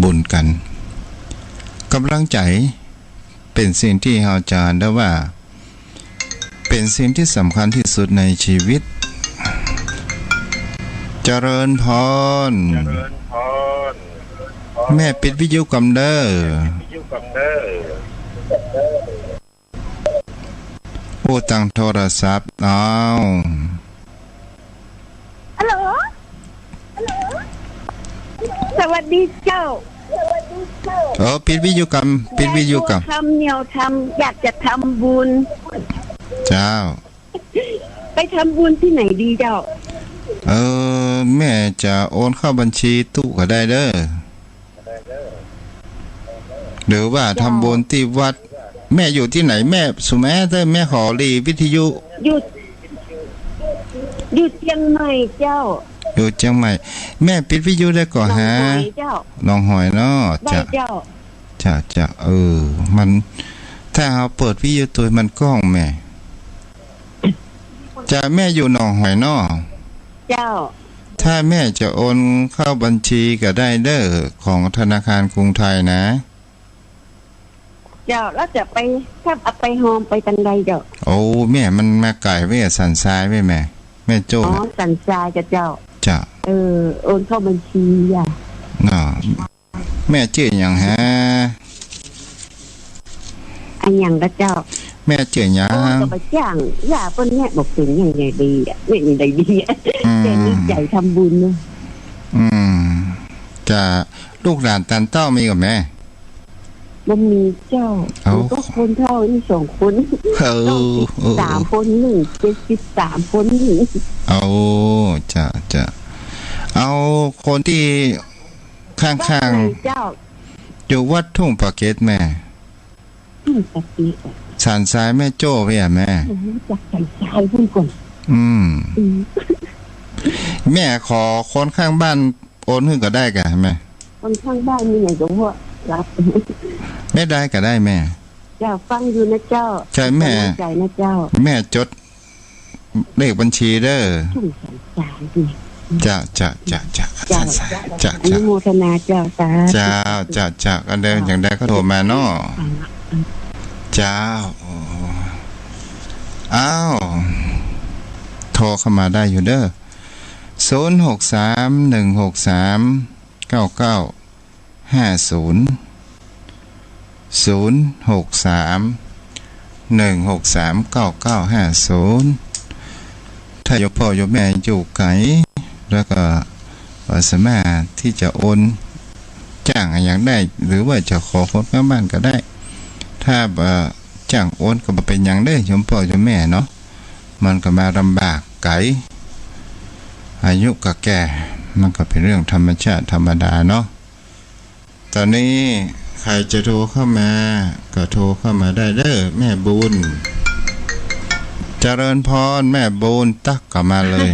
บุญกันกำลังใจเป็นสิ่งที่เราจะได้ว่าเป็นสิ่งที่สำคัญที่สุดในชีวิตเจริญพรแม่ปิดวิทยุกำเด้อผู้ตั้งโทรศัพท์เอาฮัลโหลสวัสดีเจ้าปิดวิทยุกำปิดวิทยุกำทำเหนียวทำอยากจะทำบุญเจ้าไปทำบุญที่ไหนดีเจ้าแม่จะโอนเข้าบัญชีตู้ก็ได้เด้อหรือว่าทำบุญที่วัดแม่อยู่ที่ไหนแม่สุแม่เด้อแม่ขอรีวิทยุอยู่เชียงใหม่เจ้าอยู่เชียงใหม่แม่ปิดวิทยุได้ก่อนฮะน้องหอยเนาะจะมันถ้าเราเปิดวิทยุตัวมันกล้องแม่จะแม่อยู่หนองหอยเนาะเจ้าถ้าแม่จะโอนเข้าบัญชีก็ได้เด้อของธนาคารกรุงไทยนะเจ้าแล้วจะไปถ้าเอาไปโฮมไปตันใดเจ้าโอ้แม่มันมาไก่ไว้สันทรายไว้แม่โจ้สันทรายเจ้าโอนเข้าบัญชีอ่ะแม่ชื่ออย่างฮะอันอย่างละเจ้าแม่ชื่ออย่างก็ไปจ้างย่าเพิ่นแม่บอกถึงอย่างไงดีอ่ะไม่มีใดดีแกนี่ใจทำบุญเนาะจะลูกหลานตันเต้ามีกับแม่มันมีเจ้าก็คนเท่านี่2 คน3 คน73 คนจะเอาคนที่ข้างๆเจ้าอยู่วัดทุ่งปะเกตแม่ปะเกตสันทรายแม่โจ้ไปแม่จากสันทรายพุ่นก่อนแม่ขอคนข้างบ้านโอนขึ้นก็ได้กะแม่คนข้างบ้านมีไหนก็ว่ารับไม่ได้ก็ได้แม่เจ้าฟังอยู่นะเจ้าใช่แม่ใจนะเจ้าแม่จดเลขบัญชีเด้อจะอนุโมทนาเจ้าจะกันเดินอย่างใดก็โทรมาเนาะเจ้าโทรเข้ามาได้อยู่เด้อถ้าโยมพ่อโยมแม่อยู่ไกลแล้วก็สามารถที่จะโอนจ้างอย่างได้หรือว่าจะขอคนข้างบ้านก็ได้ถ้าจ้างโอนก็มาเป็นอย่างได้โยมพ่อโยมแม่เนาะมันก็มาลำบากไกลอายุก็แก่มันก็เป็นเรื่องธรรมชาติธรรมดาเนาะตอนนี้ใครจะโทรเข้ามาก็โทรเข้ามาได้เด้อแม่บุญเจริญพรแม่บุญตักกลับมาเลย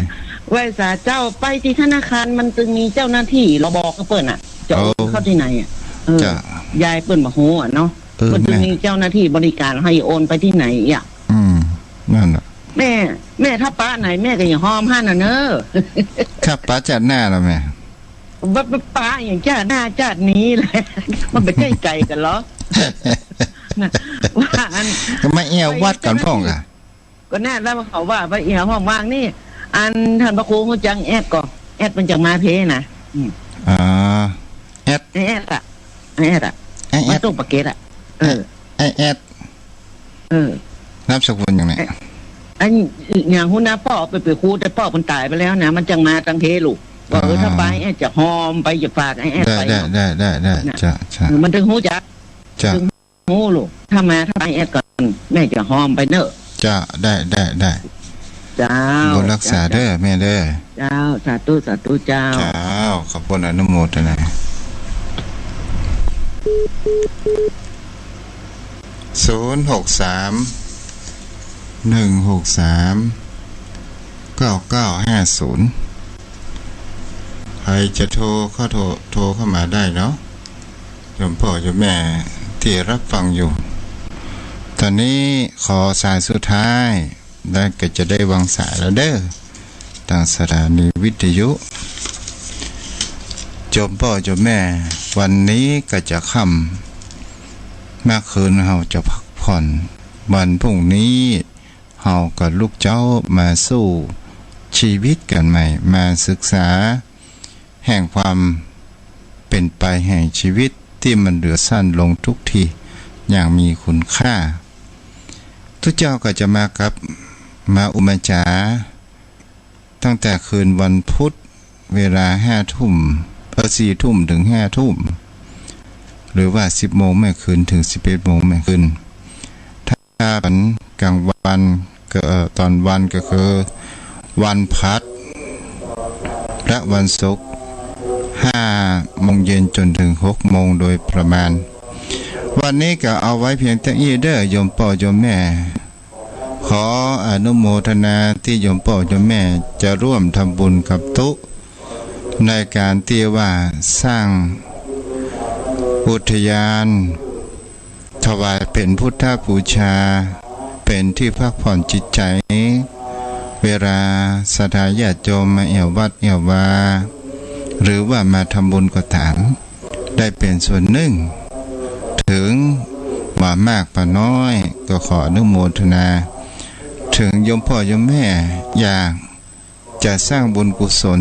ไหว้สาเจ้าไปที่ธนาคารมันจึงมีเจ้าหน้าที่เราบอกก็เปิ่นจะเข้าที่ไหนยายเปิ่นบอกโหเนาะมันจึงมีเจ้าหน้าที่บริการให้โอนไปที่ไหนนั่นแหละแม่ถ้าป้าไหนแม่ก็อย่าห้อมหั่นเนอะครับป้าจัดหน้าแล้วแม่ว่าป้าอย่างจ้าหน้าจ้านี้เลยมันไปใกล้ใจกันเหรอว่าอันไม่เอววัดกันพ่องอ่ะก็แน่แล้วเขาว่าไปเอวห้องว่างนี่อันท่านพระครูเขาจังแอดก่อนแอดมันจังมาเพนะแอดมาตู้ปากเกตแอด นามสกุลอย่างไหนอันอย่างหุ่นน้าพ่อไปคูแต่พ่อคนตายไปแล้วนะมันจังมาตั้งเทลูกว่าถ้าไปจะหอมไปจะฝากไอ้ไปได้จะมันถึงหูจักถึงหูลูกถ้าไปแอดก่อนแม่จะหอมไปเนอะจะได้เจ้าบุญรักษาเด้อแม่เด้อเจ้าสาธุเจ้าขอบคุณอนุโมทนา063-163-9950ใครจะโทรเข้ามาได้เนาะโยมพ่อโยมแม่ที่รับฟังอยู่ตอนนี้ขอสายสุดท้ายแล้วก็จะได้วางสายแล้วเด้อทางสถานีวิทยุโยมพ่อโยมแม่วันนี้ก็จะค่ำเมื่อคืนเราจะพักผ่อนวันพรุ่งนี้เรากับลูกเจ้ามาสู้ชีวิตกันใหม่มาศึกษาแห่งความเป็นไปแห่งชีวิตที่มันเหลือสั้นลงทุกทีอย่างมีคุณค่าทุกเจ้าก็จะมาอุมจาตั้งแต่คืนวันพุธเวลา4 ทุ่มถึง5 ทุ่มหรือว่า10 โมงแม่คืนถึง11 โมงแม่คืนถ้าเป็นกลางวันก็ตอนวันก็คือวันพัดและวันศุกร์5 โมงเย็นจนถึง6 โมงโดยประมาณวันนี้ก็เอาไว้เพียงแต่นี้เด้อโยมพ่อโยมแม่ขออนุโมทนาที่โยมพ่อโยมแม่จะร่วมทำบุญกับตุในการที่ว่าสร้างอุทยานถวายเป็นพุทธบูชาเป็นที่พักผ่อนจิตใจเวลาศรัทธาญาติโยมมาเอี่ยววัดเอี่ยววาหรือว่ามาทำบุญก็ตามได้เป็นส่วนหนึ่งถึงว่ามากป่าน้อยก็ขออนุโมทนาถึงโยมพ่อโยมแม่อยากจะสร้างบุญกุศล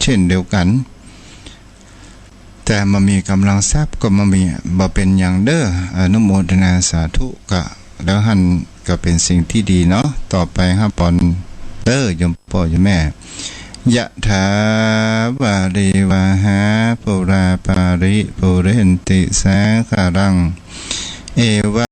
เช่นเดียวกันแต่มามีกำลังทรัพย์ก็มามีบ่เป็นอย่างเด้ออนุโมทนาสาธุก็แล้วหันก็เป็นสิ่งที่ดีเนาะต่อไปครับปอนเด้อโยมพ่อโยมแม่ยะถาวาริวาหาปุราปาริปุเรนติสาคารังเอวะ